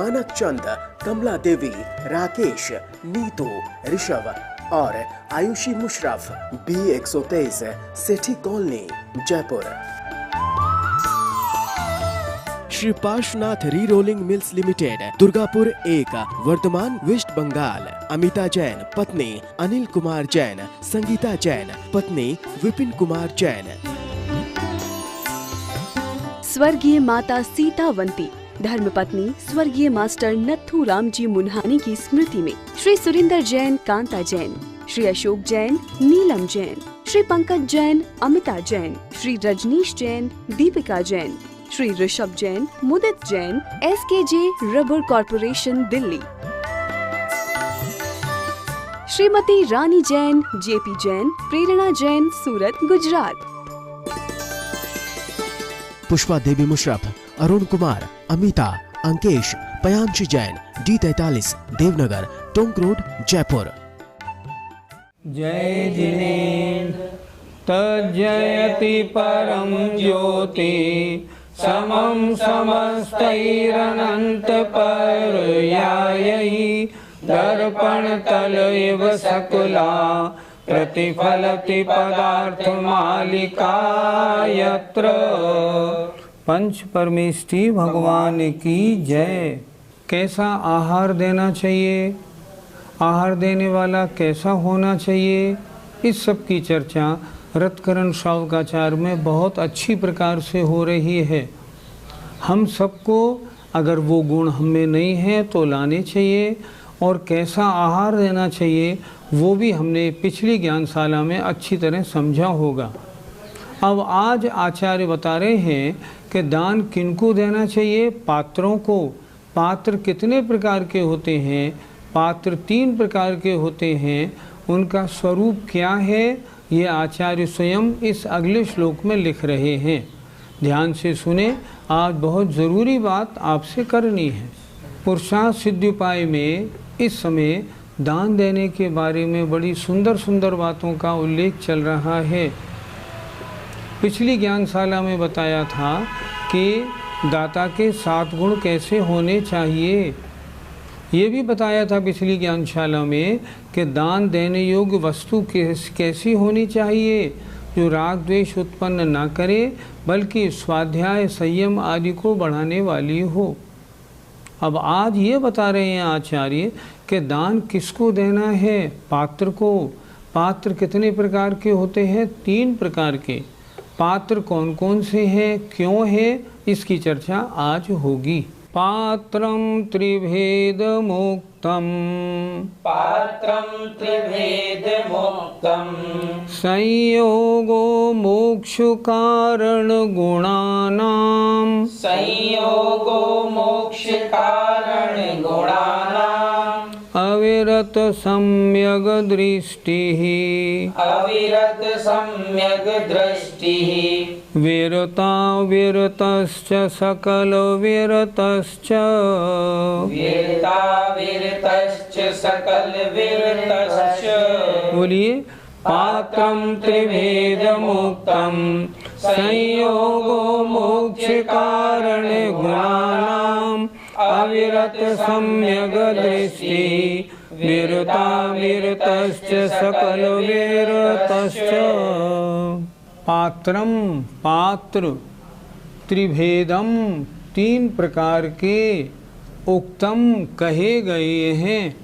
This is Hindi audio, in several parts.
मानक चंद, कमला देवी, राकेश, नीतू, ऋषभ और Ayushi Musharaf, B123 Sethi colony, Jaipur. Shri Parshwanath re rolling mills limited, Durgapur 1, Vardhaman, west Bengal. Amita Jain, पत्नी अनिल कुमार जैन, संगीता जैन, पत्नी विपिन कुमार जैन। स्वर्गीय माता सीतावंती, धर्मपत्नी स्वर्गीय मास्टर नथु राम जी मुन्हानी की स्मृति में Shri Surinder Jain, Kanta Jain, Shri Ashok Jain, Neelam Jain, Shri Pankaj Jain, Amita Jain, Shri Rajneesh Jain, Deepika Jain, Shri Rishabh Jain, Mudit Jain, SKJ rubber corporation, Delhi. Shrimati Rani Jain, JP Jain, Prerna Jain, Surat, Gujarat. Pushpa Devi Musharaf, Arun Kumar, Amita, Ankesh, Payanshi Jain, D43, Devnagar, Tonk road, Jaipur. जय जिनेन्द्र तज्जयति परम ज्योति, समं समस्तैरनंत पर्यायैः, दर्पण तल इव सकला प्रतिफलति पदार्थ मालिका यत्र। पंच परमेष्ठी भगवान की जय। कैसा आहार देना चाहिए, आहार देने वाला कैसा होना चाहिए, इस सब की चर्चा रत्करण श्रावकाचार्य में बहुत अच्छी प्रकार से हो रही है। हम सबको अगर वो गुण हमें नहीं है तो लाने चाहिए, और कैसा आहार देना चाहिए वो भी हमने पिछली ज्ञानशाला में अच्छी तरह समझा होगा। अब आज आचार्य बता रहे हैं कि दान किनको देना चाहिए, पात्रों को। पात्र कितने प्रकार के होते हैं, पात्र 3 प्रकार के होते हैं, उनका स्वरूप क्या है ये आचार्य स्वयं इस अगले श्लोक में लिख रहे हैं। ध्यान से सुने, आज बहुत ज़रूरी बात आपसे करनी है। पुरुषार्थ सिद्धि उपाय में इस समय दान देने के बारे में बड़ी सुंदर सुंदर बातों का उल्लेख चल रहा है। पिछली ज्ञानशाला में बताया था कि दाता के 7 गुण कैसे होने चाहिए। ये भी बताया था पिछली ज्ञानशाला में कि दान देने योग्य वस्तु कैसी होनी चाहिए, जो राग द्वेष उत्पन्न ना करे बल्कि स्वाध्याय संयम आदि को बढ़ाने वाली हो। अब आज ये बता रहे हैं आचार्य कि दान किसको देना है, पात्र को। पात्र कितने प्रकार के होते हैं, 3 प्रकार के। पात्र कौन कौन से हैं, क्यों है, इसकी चर्चा आज होगी। पात्रं त्रिभेद मुक्तम, पात्रं त्रिभेद मुक्तम, संयोगो मोक्ष कारण गुणानां, संयोगो मोक्ष कारण गुणानां, अविरत सम्यग दृष्टिः, अविरत सम्यग दृष्टिः, विरता विरतश्च सकल विरतश्च, विरता विरतश्च सकल विरतश्च। बोलिए। पात्रं त्रिभेद मुक्तम, संयोगो मोक्ष कारण गुणानां, अविरत सम्यग दृष्टि, विरता विरतश्च सकल विरतश्च। पात्रम, पात्र, त्रिभेदम, 3 प्रकार के, उक्तम, कहे गए हैं।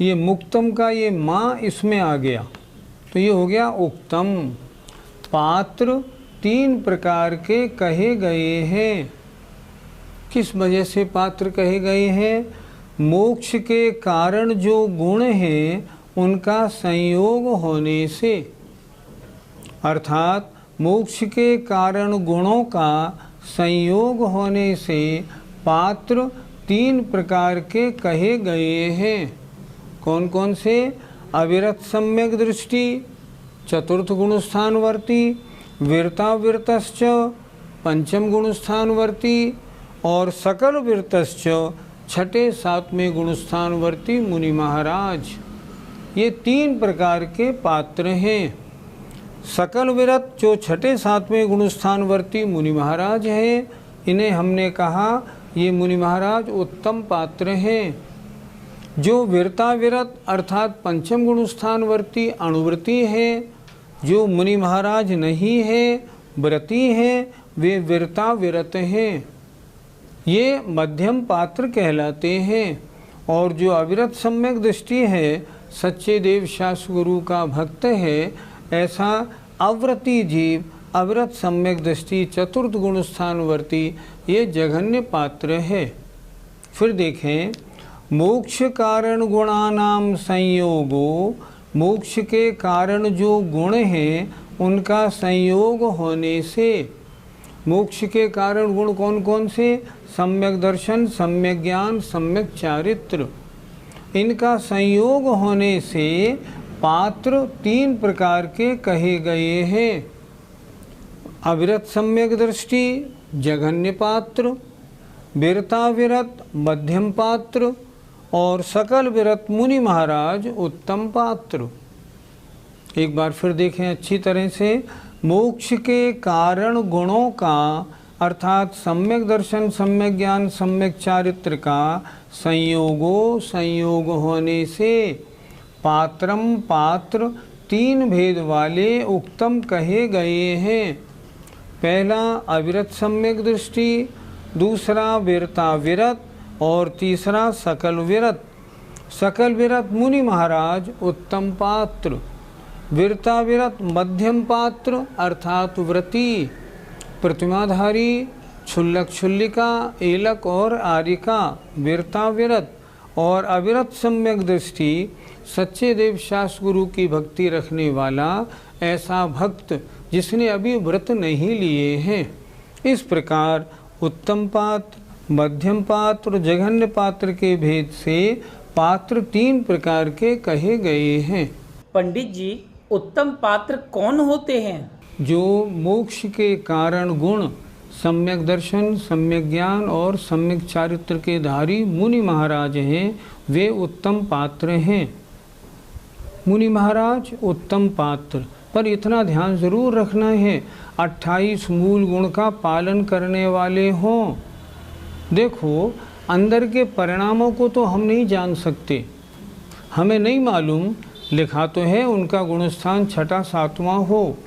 ये मुक्तम का ये माँ इसमें आ गया तो ये हो गया उक्तम। पात्र 3 प्रकार के कहे गए हैं। किस वजह से पात्र कहे गए हैं? मोक्ष के कारण जो गुण हैं उनका संयोग होने से, अर्थात मोक्ष के कारण गुणों का संयोग होने से पात्र 3 प्रकार के कहे गए हैं। कौन कौन से? अविरत सम्यक दृष्टि, चतुर्थ गुणस्थानवर्ती, वीरता वीरतश्च, पंचम गुणस्थानवर्ती, और सकल वीरतश्च, 6ठे 7वें गुणस्थानवर्ती मुनि महाराज। ये 3 प्रकार के पात्र हैं। सकल विरत जो 6ठे 7वें गुणस्थानवर्ती मुनि महाराज हैं, इन्हें हमने कहा ये मुनि महाराज उत्तम पात्र हैं। जो वीरता विरत अर्थात पंचम गुण स्थानवर्ती अणुव्रती है, जो मुनि महाराज नहीं है व्रती हैं, वे वीरता विरत हैं, ये मध्यम पात्र कहलाते हैं। और जो अविरत सम्यक दृष्टि है, सच्चे देव शास्त्र गुरु का भक्त है, ऐसा अव्रती जीव अविरत सम्यक दृष्टि चतुर्थ गुण स्थानवर्ती ये जघन्य पात्र है। फिर देखें, मोक्ष कारण गुणानाम संयोगो, मोक्ष के कारण जो गुण हैं उनका संयोग होने से, मोक्ष के कारण गुण कौन कौन से? सम्यक दर्शन, सम्यक ज्ञान, सम्यक चारित्र, इनका संयोग होने से पात्र तीन प्रकार के कहे गए हैं। अविरत सम्यक दृष्टि जघन्य पात्र, वीरता विरत मध्यम पात्र और सकल विरत मुनि महाराज उत्तम पात्र। एक बार फिर देखें अच्छी तरह से, मोक्ष के कारण गुणों का अर्थात सम्यक दर्शन, सम्यक ज्ञान, सम्यक चारित्र का संयोग होने से पात्रम पात्र तीन भेद वाले उत्तम कहे गए हैं। पहला अविरत सम्यक दृष्टि, दूसरा वीरता विरत और तीसरा सकल विरत। सकल विरत मुनि महाराज उत्तम पात्र, वीरता विरत मध्यम पात्र अर्थात व्रती, प्रतिमाधारी, क्षुल्लक क्षुल्लिका, एलक और आरिका वीरता विरत। और अविरत सम्यक दृष्टि सच्चे देव शास्त्र गुरु की भक्ति रखने वाला ऐसा भक्त जिसने अभी व्रत नहीं लिए हैं। इस प्रकार उत्तम पात्र, मध्यम पात्र, जघन्य पात्र के भेद से पात्र तीन प्रकार के कहे गए हैं। पंडित जी, उत्तम पात्र कौन होते हैं? जो मोक्ष के कारण गुण, सम्यक दर्शन, सम्यक ज्ञान और सम्यक चारित्र के धारी मुनि महाराज हैं, वे उत्तम पात्र हैं। मुनि महाराज उत्तम पात्र, पर इतना ध्यान जरूर रखना है 28 मूल गुण का पालन करने वाले हों। देखो, अंदर के परिणामों को तो हम नहीं जान सकते, हमें नहीं मालूम, लिखा तो है उनका गुणस्थान छठा सातवां हो,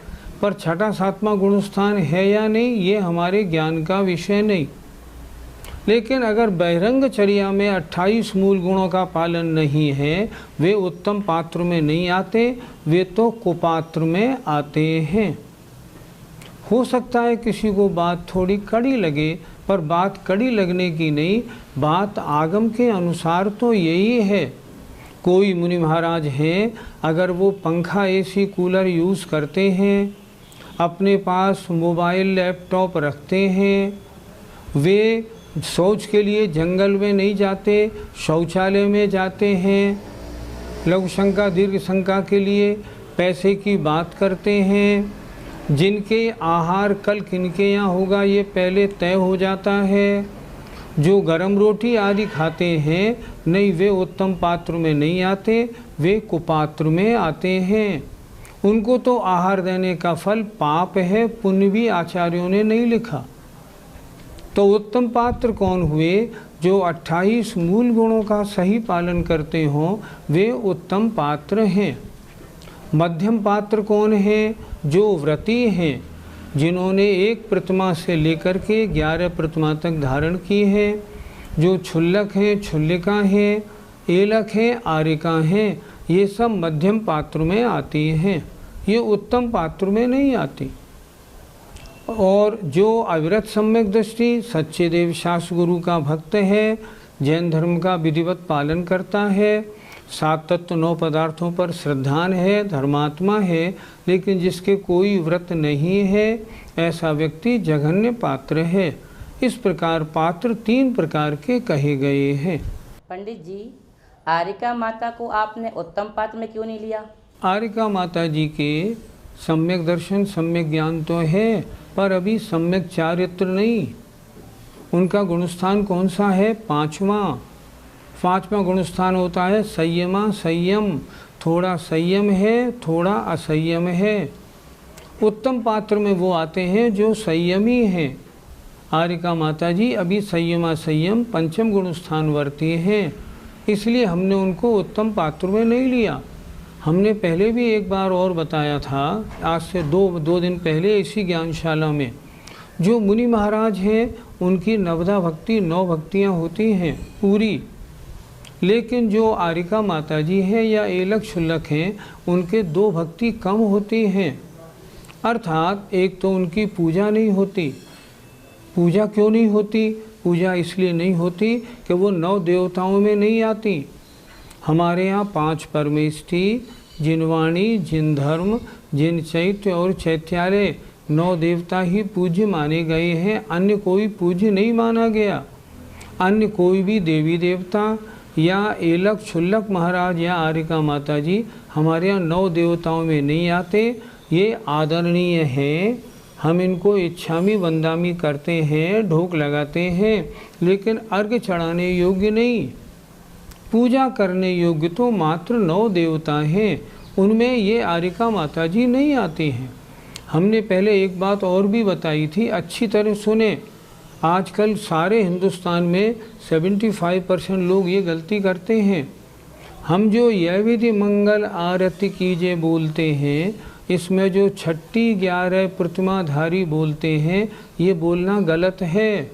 पर छठा सातवां गुणस्थान है या नहीं ये हमारे ज्ञान का विषय नहीं। लेकिन अगर बहिरंगचर्या में 28 मूल गुणों का पालन नहीं है, वे उत्तम पात्र में नहीं आते, वे तो कुपात्र में आते हैं। हो सकता है किसी को बात थोड़ी कड़ी लगे, पर बात कड़ी लगने की नहीं, बात आगम के अनुसार तो यही है। कोई मुनि महाराज हैं, अगर वो पंखा, एसी, कूलर यूज़ करते हैं, अपने पास मोबाइल, लैपटॉप रखते हैं, वे शौच के लिए जंगल में नहीं जाते, शौचालय में जाते हैं, लघु शंका दीर्घ शंका के लिए पैसे की बात करते हैं, जिनके आहार कल किनके यहाँ होगा ये पहले तय हो जाता है, जो गरम रोटी आदि खाते हैं, नहीं वे उत्तम पात्र में नहीं आते, वे कुपात्र में आते हैं। उनको तो आहार देने का फल पाप है, पुण्य भी आचार्यों ने नहीं लिखा। तो उत्तम पात्र कौन हुए? जो 28 मूल गुणों का सही पालन करते हों, वे उत्तम पात्र हैं। मध्यम पात्र कौन है? जो व्रती हैं, जिन्होंने एक प्रतिमा से लेकर के 11 प्रतिमा तक धारण की है, जो क्षुल्लक हैं, क्षुल्लिका हैं, एलक हैं, आरिका हैं, ये सब मध्यम पात्र में आती हैं, ये उत्तम पात्र में नहीं आती। और जो अविरत सम्यक दृष्टि सच्चे देव शास्त्र गुरु का भक्त है, जैन धर्म का विधिवत पालन करता है, 7 तत्व 9 पदार्थों पर श्रद्धान है, धर्मात्मा है, लेकिन जिसके कोई व्रत नहीं है, ऐसा व्यक्ति जघन्य पात्र है। इस प्रकार पात्र 3 प्रकार के कहे गए हैं। पंडित जी, आरिका माता को आपने उत्तम पात्र में क्यों नहीं लिया? आरिका माता जी के सम्यक दर्शन, सम्यक ज्ञान तो है, पर अभी सम्यक चारित्र नहीं। उनका गुणस्थान कौन सा है? 5वां गुणस्थान होता है संयमा, संयम। थोड़ा संयम है, थोड़ा असंयम है। उत्तम पात्र में वो आते हैं जो संयमी हैं। आरिका माता जी अभी संयम पंचम गुण स्थान वर्ती हैं, इसलिए हमने उनको उत्तम पात्र में नहीं लिया। हमने पहले भी एक बार और बताया था, आज से दो दिन पहले इसी ज्ञानशाला में, जो मुनि महाराज हैं उनकी नवदा भक्ति 9 भक्तियाँ होती हैं पूरी, लेकिन जो आरिका माता जी हैं या एलक शुल्लक हैं उनके 2 भक्ति कम होती हैं। अर्थात एक तो उनकी पूजा नहीं होती। पूजा क्यों नहीं होती? पूजा इसलिए नहीं होती कि वो 9 देवताओं में नहीं आती। हमारे यहाँ 5 परमेष्ठी, जिनवाणी, जिन धर्म, जिन चैत्य और चैत्यालय 9 देवता ही पूज्य माने गए हैं, अन्य कोई पूज्य नहीं माना गया। अन्य कोई भी देवी देवता या एलक शुल्लक महाराज या आरिका माता जी हमारे यहाँ 9 देवताओं में नहीं आते। ये आदरणीय है, हम इनको इच्छामी वंदामी करते हैं, ढोक लगाते हैं, लेकिन अर्घ्य चढ़ाने योग्य नहीं। पूजा करने योग्य तो मात्र 9 देवता हैं, उनमें ये आरिका माता जी नहीं आती हैं। हमने पहले एक बात और भी बताई थी, अच्छी तरह सुने। आजकल सारे हिंदुस्तान में 75% लोग ये गलती करते हैं। हम जो यह विधि मंगल आरती कीजिए बोलते हैं, इसमें जो 6, 11 प्रतिमाधारी बोलते हैं, ये बोलना गलत है,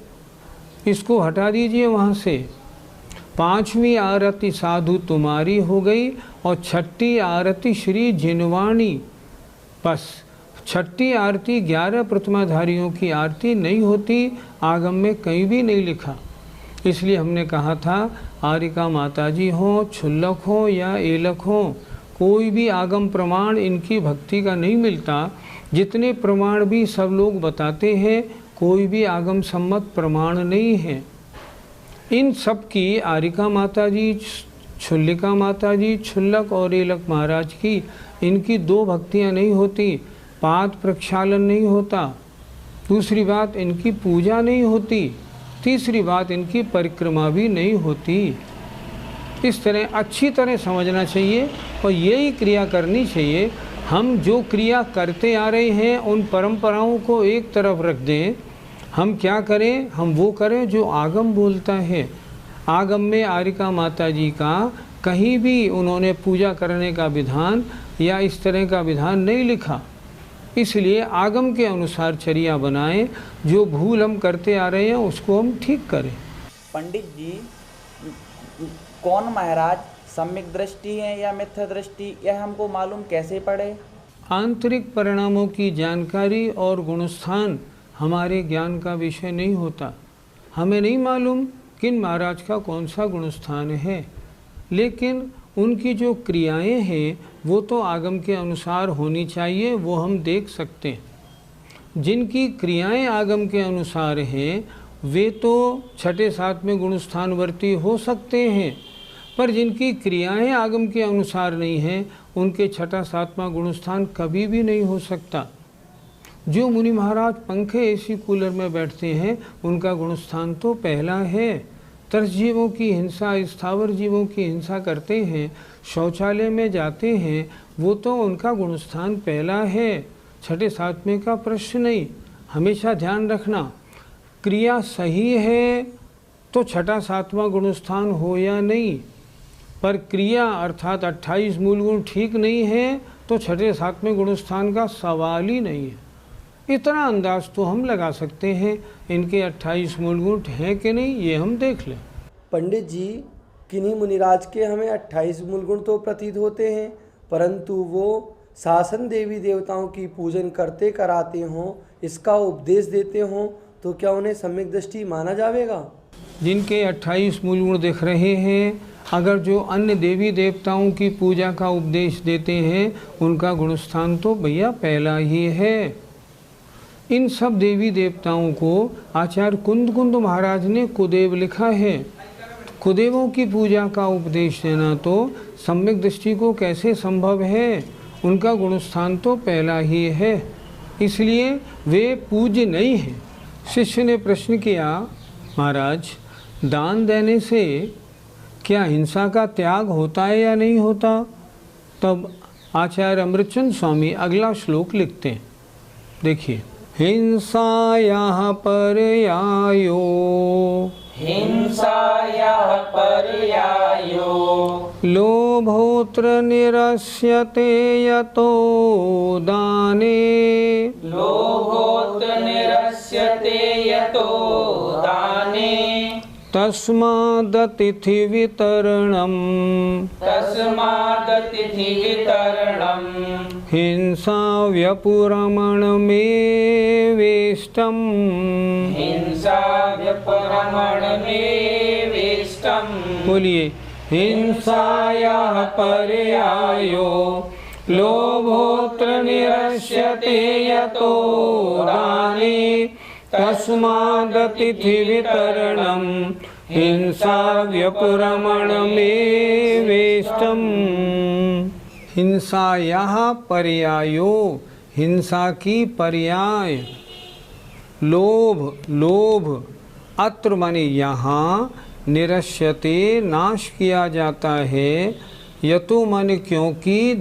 इसको हटा दीजिए वहाँ से। 5वीं आरती साधु तुम्हारी हो गई और 6ठी आरती श्री जिनवाणी, बस 6ठी आरती 11 प्रतिमाधारियों की आरती नहीं होती, आगम में कहीं भी नहीं लिखा। इसलिए हमने कहा था आरिका माता जी हों, छुल्लक हों या एलक हों, कोई भी आगम प्रमाण इनकी भक्ति का नहीं मिलता। जितने प्रमाण भी सब लोग बताते हैं, कोई भी आगम सम्मत प्रमाण नहीं है। इन सब की आरिका माता जी, छुल्लिका माता जी, छुल्लक और एलक महाराज की, इनकी 2 भक्तियाँ नहीं होती। पाद प्रक्षालन नहीं होता। दूसरी बात, इनकी पूजा नहीं होती। तीसरी बात, इनकी परिक्रमा भी नहीं होती। इस तरह अच्छी तरह समझना चाहिए और यही क्रिया करनी चाहिए। हम जो क्रिया करते आ रहे हैं उन परंपराओं को एक तरफ रख दें। हम क्या करें? हम वो करें जो आगम बोलता है। आगम में आरिका माता जी का कहीं भी उन्होंने पूजा करने का विधान या इस तरह का विधान नहीं लिखा। इसलिए आगम के अनुसार चर्या बनाएं। जो भूल हम करते आ रहे हैं उसको हम ठीक करें। पंडित जी, कौन महाराज सम्यक दृष्टि है या मिथ्या दृष्टि, यह हमको मालूम कैसे पड़े? आंतरिक परिणामों की जानकारी और गुणस्थान हमारे ज्ञान का विषय नहीं होता। हमें नहीं मालूम किन महाराज का कौन सा गुणस्थान है, लेकिन उनकी जो क्रियाएं हैं वो तो आगम के अनुसार होनी चाहिए, वो हम देख सकते हैं। जिनकी क्रियाएं आगम के अनुसार हैं वे तो 6, 7वें गुणस्थानवर्ती हो सकते हैं, पर जिनकी क्रियाएं आगम के अनुसार नहीं हैं उनके 6, 7वां गुणस्थान कभी भी नहीं हो सकता। जो मुनि महाराज पंखे एसी कूलर में बैठते हैं उनका गुणस्थान तो पहला है। तरस जीवों की हिंसा, स्थावर जीवों की हिंसा करते हैं, शौचालय में जाते हैं, वो तो उनका गुणस्थान पहला है, 6, 7वें का प्रश्न नहीं। हमेशा ध्यान रखना, क्रिया सही है तो 6, 7वां गुणस्थान हो या नहीं, पर क्रिया अर्थात 28 मूल गुण ठीक नहीं है तो 6, 7वें गुणस्थान का सवाल ही नहीं है। इतना अंदाज तो हम लगा सकते हैं इनके 28 मूल गुण हैं कि नहीं, ये हम देख लें। पंडित जी, किन्हीं मुनिराज के हमें 28 मूल गुण तो प्रतीत होते हैं, परंतु वो शासन देवी देवताओं की पूजन करते कराते हों, इसका उपदेश देते हों, तो क्या उन्हें सम्यक दृष्टि माना जाएगा? जिनके 28 मूल गुण दिख रहे हैं, अगर जो अन्य देवी देवताओं की पूजा का उपदेश देते हैं उनका गुणस्थान तो भैया पहला ही है। इन सब देवी देवताओं को आचार्य कुंद महाराज ने कुदेव लिखा है। कुदेवों की पूजा का उपदेश देना तो सम्यक दृष्टि को कैसे संभव है? उनका गुणस्थान तो पहला ही है, इसलिए वे पूज्य नहीं हैं। शिष्य ने प्रश्न किया, महाराज दान देने से क्या हिंसा का त्याग होता है या नहीं होता? तब आचार्य अमृतचंद स्वामी अगला श्लोक लिखते हैं। देखिए, हिंसायाः पर्यायो हिंसायाः पर्यायो लोभोऽत्र निरस्यते यतो दाने लोभोऽत्र निरस्यते यतो दाने तस्मादतिथिवितरणम् तस्मादतिथिवितरणम् हिंसा व्यपुरमणमेवेष्टम् हिंसा व्यपरमणमेवेष्टम्। बोलिए हिंसायाः पर्यायो लोभोऽत्र निरस्यते यतो दाने तस्मादतिथिवितरणम् हिंसा व्यपुरमणमेवेष्टम्। हिंसायाः पर्यायो, हिंसा की पर्याय। लोभ, लोभ अत्र माने यहाँ, निरस्यते नाश किया जाता है, यतो माने क्योंकि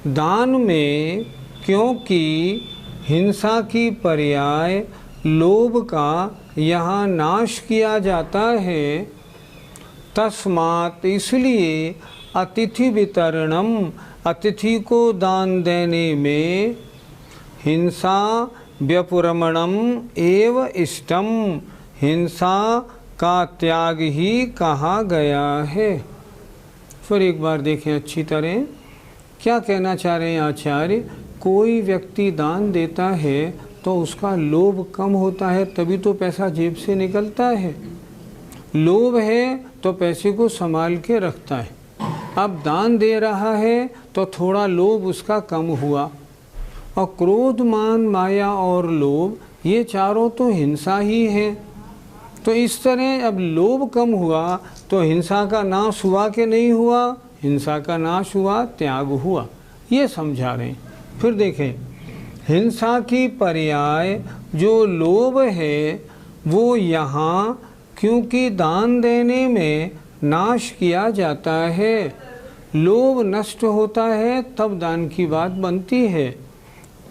दान में क्योंकि हिंसा की पर्याय लोभ का यहाँ नाश किया जाता है। तस्मात् इसलिए अतिथि वितरणम, अतिथि को दान देने में हिंसा व्यपुरमणम एव इष्टम, हिंसा का त्याग ही कहा गया है। फिर एक बार देखें अच्छी तरह क्या कहना चाह रहे हैं आचार्य। कोई व्यक्ति दान देता है तो उसका लोभ कम होता है, तभी तो पैसा जेब से निकलता है। लोभ है तो पैसे को संभाल के रखता है। अब दान दे रहा है तो थोड़ा लोभ उसका कम हुआ। और क्रोध, मान, माया और लोभ ये चारों तो हिंसा ही है। तो इस तरह अब लोभ कम हुआ तो हिंसा का नाश हुआ कि नहीं हुआ? हिंसा का नाश हुआ, त्याग हुआ, ये समझा रहे हैं। फिर देखें, हिंसा की पर्याय जो लोभ है वो यहाँ क्योंकि दान देने में नाश किया जाता है। लोभ नष्ट होता है तब दान की बात बनती है।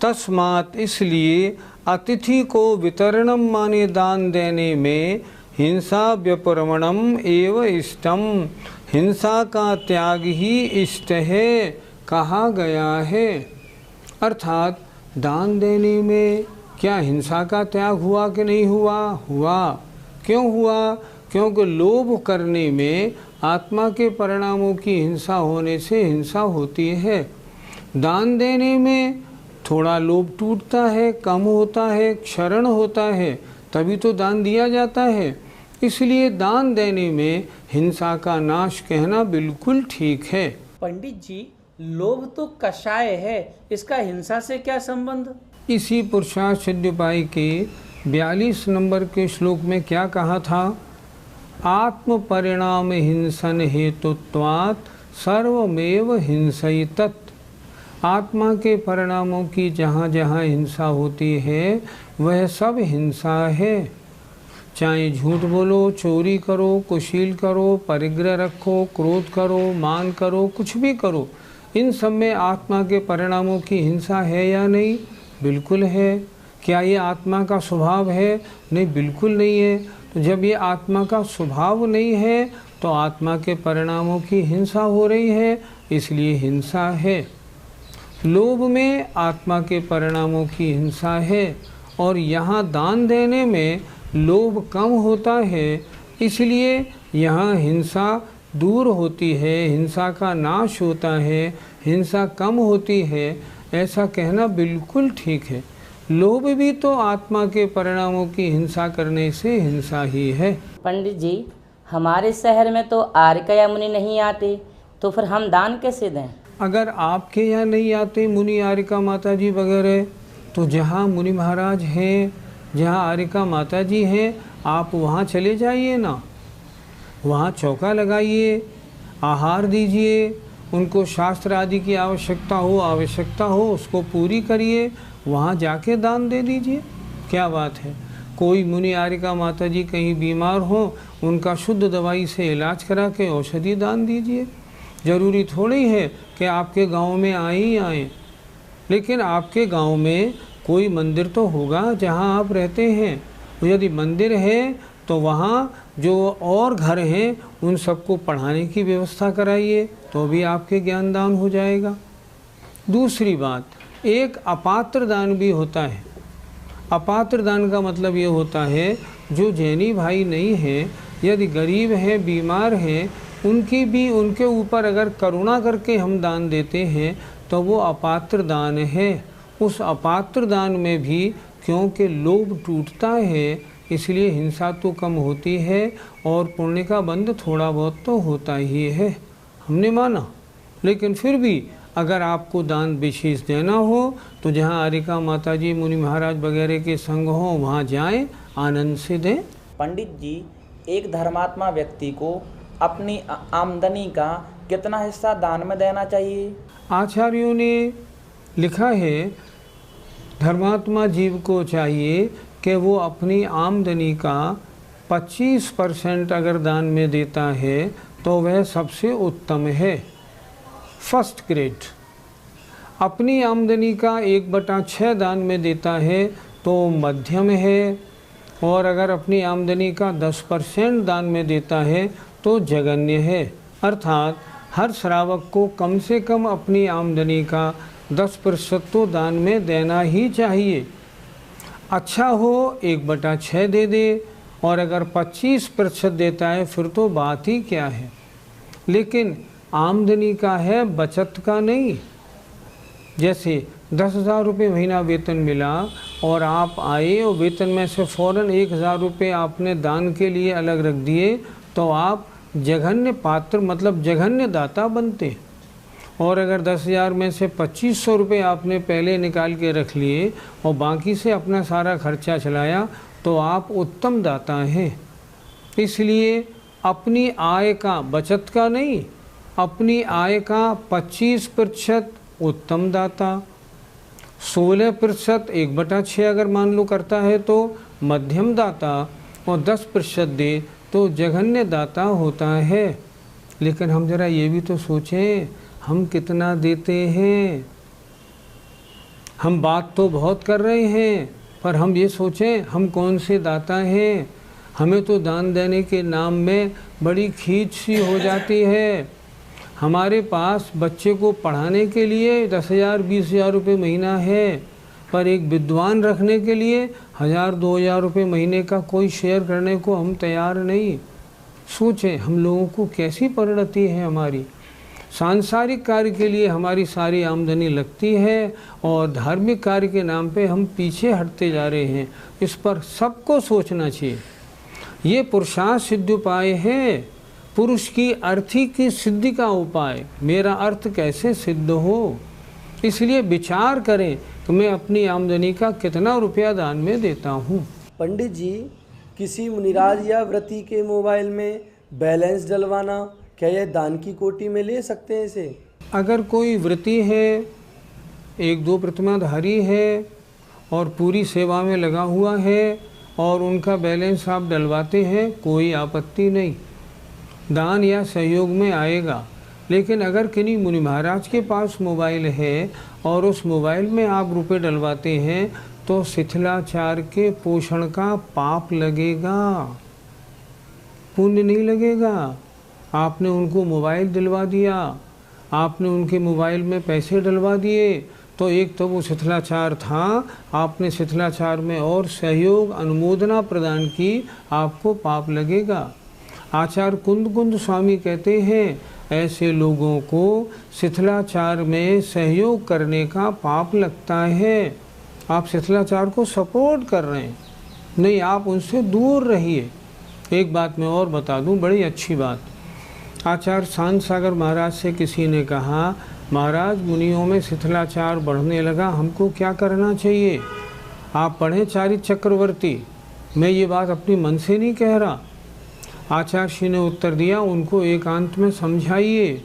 तस्मात् इसलिए अतिथि को वितरणम माने दान देने में हिंसा व्यपरमणम एव इष्टम, हिंसा का त्याग ही इष्ट है कहा गया है। अर्थात दान देने में क्या हिंसा का त्याग हुआ कि नहीं हुआ? हुआ। क्यों हुआ? क्योंकि लोभ करने में आत्मा के परिणामों की हिंसा होने से हिंसा होती है। दान देने में थोड़ा लोभ टूटता है, कम होता है, क्षरण होता है, तभी तो दान दिया जाता है। इसलिए दान देने में हिंसा का नाश कहना बिल्कुल ठीक है। पंडित जी, लोभ तो कषाय है, इसका हिंसा से क्या संबंध? इसी पुरुषार्थ सिद्धिपाई के 42 नंबर के श्लोक में क्या कहा था? आत्म परिणाम हिंसन हेतुत्वात् सर्वमेव हिंसयितत्। आत्मा के परिणामों की जहाँ जहाँ हिंसा होती है वह सब हिंसा है। चाहे झूठ बोलो, चोरी करो, कुशील करो, परिग्रह रखो, क्रोध करो, मान करो, कुछ भी करो, इन सब में आत्मा के परिणामों की हिंसा है या नहीं? बिल्कुल है। क्या ये आत्मा का स्वभाव है? नहीं, बिल्कुल नहीं है। तो जब ये आत्मा का स्वभाव नहीं है तो आत्मा के परिणामों की हिंसा हो रही है, इसलिए हिंसा है। लोभ में आत्मा के परिणामों की हिंसा है और यहाँ दान देने में लोभ कम होता है, इसलिए यहाँ हिंसा दूर होती है, हिंसा का नाश होता है, हिंसा कम होती है, ऐसा कहना बिल्कुल ठीक है। लोभ भी तो आत्मा के परिणामों की हिंसा करने से हिंसा ही है। पंडित जी, हमारे शहर में तो आर्य या मुनि नहीं आते, तो फिर हम दान कैसे दें? अगर आपके यहाँ नहीं आते मुनि, आर्यिका माता जी वगैरह, तो जहाँ मुनि महाराज हैं, जहाँ आर्यिका माता जी हैं, आप वहाँ चले जाइए ना। वहाँ चौका लगाइए, आहार दीजिए, उनको शास्त्र आदि की आवश्यकता हो उसको पूरी करिए, वहाँ जाके दान दे दीजिए। क्या बात है? कोई मुनि, आर्यिका माता जी कहीं बीमार हो, उनका शुद्ध दवाई से इलाज करा के औषधि दान दीजिए। ज़रूरी थोड़ी है कि आपके गांव में आए ही आए। लेकिन आपके गांव में कोई मंदिर तो होगा जहां आप रहते हैं। यदि मंदिर है तो वहाँ जो और घर हैं उन सबको पढ़ाने की व्यवस्था कराइए, तो भी आपके ज्ञान दान हो जाएगा। दूसरी बात, एक अपात्र दान भी होता है। अपात्र दान का मतलब ये होता है जो जैनी भाई नहीं हैं, यदि गरीब हैं, बीमार हैं, उनकी भी उनके ऊपर अगर करुणा करके हम दान देते हैं तो वो अपात्र दान है। उस अपात्र दान में भी क्योंकि लोभ टूटता है इसलिए हिंसा तो कम होती है और पुण्य का बंध थोड़ा बहुत तो होता ही है, हमने माना। लेकिन फिर भी अगर आपको दान विशेष देना हो तो जहाँ आरिका माता जी, मुनि महाराज वगैरह के संग हो वहाँ जाएं, आनंद से दें। पंडित जी, एक धर्मात्मा व्यक्ति को अपनी आमदनी का कितना हिस्सा दान में देना चाहिए? आचार्यों ने लिखा है धर्मात्मा जीव को चाहिए कि वो अपनी आमदनी का 25% अगर दान में देता है तो वह सबसे उत्तम है, फर्स्ट ग्रेड। अपनी आमदनी का 1/6 दान में देता है तो मध्यम है, और अगर अपनी आमदनी का 10% दान में देता है तो जघन्य है। अर्थात हर श्रावक को कम से कम अपनी आमदनी का 10% तो दान में देना ही चाहिए। अच्छा हो 1/6 दे दे, और अगर 25% देता है फिर तो बात ही क्या है। लेकिन आमदनी का है, बचत का नहीं। जैसे 10,000 रुपये महीना वेतन मिला और आप आए और वेतन में से फ़ौरन 1,000 रुपये आपने दान के लिए अलग रख दिए तो आप जघन्य पात्र मतलब जघन्य दाता बनते। और अगर 10,000 में से 2,500 रुपये आपने पहले निकाल के रख लिए और बाकी से अपना सारा खर्चा चलाया तो आप उत्तम दाता हैं। इसलिए अपनी आय का, बचत का नहीं, अपनी आय का 25% उत्तम दाता, 16% 1/6 अगर मान लो करता है तो मध्यम दाता, और 10% दे तो जघन्य दाता होता है। लेकिन हम जरा ये भी तो सोचें, हम कितना देते हैं। हम बात तो बहुत कर रहे हैं पर हम ये सोचें हम कौन से दाता हैं। हमें तो दान देने के नाम में बड़ी खींच सी हो जाती है। हमारे पास बच्चे को पढ़ाने के लिए 10,000 20,000 रुपये महीना है, पर एक विद्वान रखने के लिए 1,000-2,000 रुपये महीने का कोई शेयर करने को हम तैयार नहीं। सोचें हम लोगों को कैसी परिणति है हमारी। सांसारिक कार्य के लिए हमारी सारी आमदनी लगती है और धार्मिक कार्य के नाम पे हम पीछे हटते जा रहे हैं। इस पर सबको सोचना चाहिए। ये पुरुषार्थ सिद्ध उपाय है, पुरुष की अर्थी की सिद्धि का उपाय। मेरा अर्थ कैसे सिद्ध हो, इसलिए विचार करें कि मैं अपनी आमदनी का कितना रुपया दान में देता हूँ। पंडित जी, किसी मुनिराज या व्रती के मोबाइल में बैलेंस डलवाना, क्या यह दान की कोटि में ले सकते हैं इसे? अगर कोई व्रती है, 1-2 प्रतिमाधारी है और पूरी सेवा में लगा हुआ है और उनका बैलेंस आप डलवाते हैं, कोई आपत्ति नहीं, दान या सहयोग में आएगा। लेकिन अगर किन्हीं मुनि महाराज के पास मोबाइल है और उस मोबाइल में आप रुपए डलवाते हैं तो शिथिलाचार के पोषण का पाप लगेगा, पुण्य नहीं लगेगा। आपने उनको मोबाइल दिलवा दिया, आपने उनके मोबाइल में पैसे डलवा दिए, तो एक तो वो शिथिलाचार था, आपने शिथिलाचार में और सहयोग अनुमोदना प्रदान की, आपको पाप लगेगा। आचार्य कुंद स्वामी कहते हैं ऐसे लोगों को शिथिलाचार में सहयोग करने का पाप लगता है। आप शिथिलाचार को सपोर्ट कर रहे हैं, नहीं, आप उनसे दूर रहिए। एक बात मैं और बता दूं, बड़ी अच्छी बात। आचार्य शांत सागर महाराज से किसी ने कहा, महाराज मुनियों में शिथिलाचार बढ़ने लगा, हमको क्या करना चाहिए? आप पढ़ें चारित्र चक्रवर्ती, मैं ये बात अपनी मन से नहीं कह रहा। आचार्य श्री ने उत्तर दिया, उनको एकांत में समझाइए।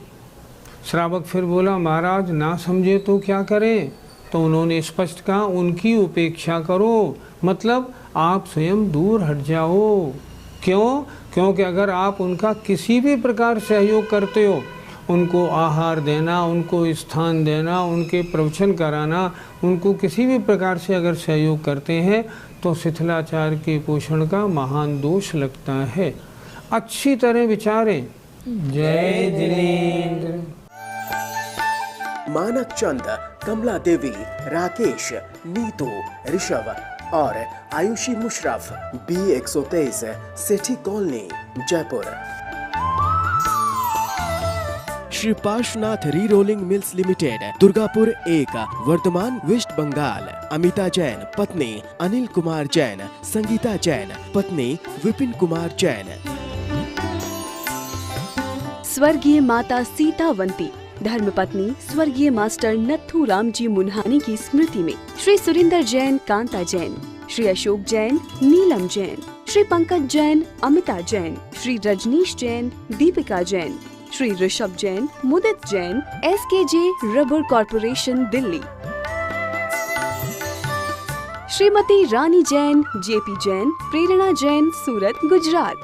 श्रावक फिर बोला, महाराज ना समझे तो क्या करें? तो उन्होंने स्पष्ट कहा, उनकी उपेक्षा करो, मतलब आप स्वयं दूर हट जाओ। क्यों? क्योंकि अगर आप उनका किसी भी प्रकार सहयोग करते हो उनको आहार देना, उनको स्थान देना, उनके प्रवचन कराना, उनको किसी भी प्रकार से अगर सहयोग करते हैं तो शिथिलाचार के पोषण का महान दोष लगता है। अच्छी तरह विचारें। जय जिनेंद्र। मानक चंद, कमला देवी, राकेश, नीतू, ऋषभ और Ayushi Musharaf, B123, Sethi colony, Jaipur. Shri Parshwanath re rolling mills limited, Durgapur 1, Vardhaman, west Bengal. Amita Jain, पत्नी अनिल कुमार जैन, संगीता जैन, पत्नी विपिन कुमार जैन। स्वर्गीय माता सीतावंती, धर्मपत्नी स्वर्गीय मास्टर नथुराम जी मुन्हानी की स्मृति में Shri Surinder Jain, Kanta Jain, Shri Ashok Jain, Neelam Jain, Shri Pankaj Jain, Amita Jain, Shri Rajneesh Jain, Deepika Jain, Shri Rishabh Jain, Mudit Jain, SKJ rubber corporation, Delhi. Shrimati Rani Jain, JP Jain, Prerna Jain, Surat, Gujarat.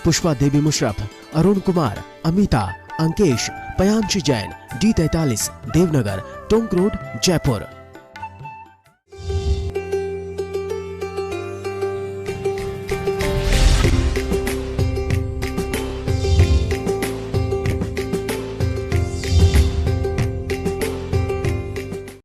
Pushpa Devi Musharaf, Arun Kumar, Amita, Ankesh, Payanshi Jain, D43, Devnagar, Tonk road, Jaipur.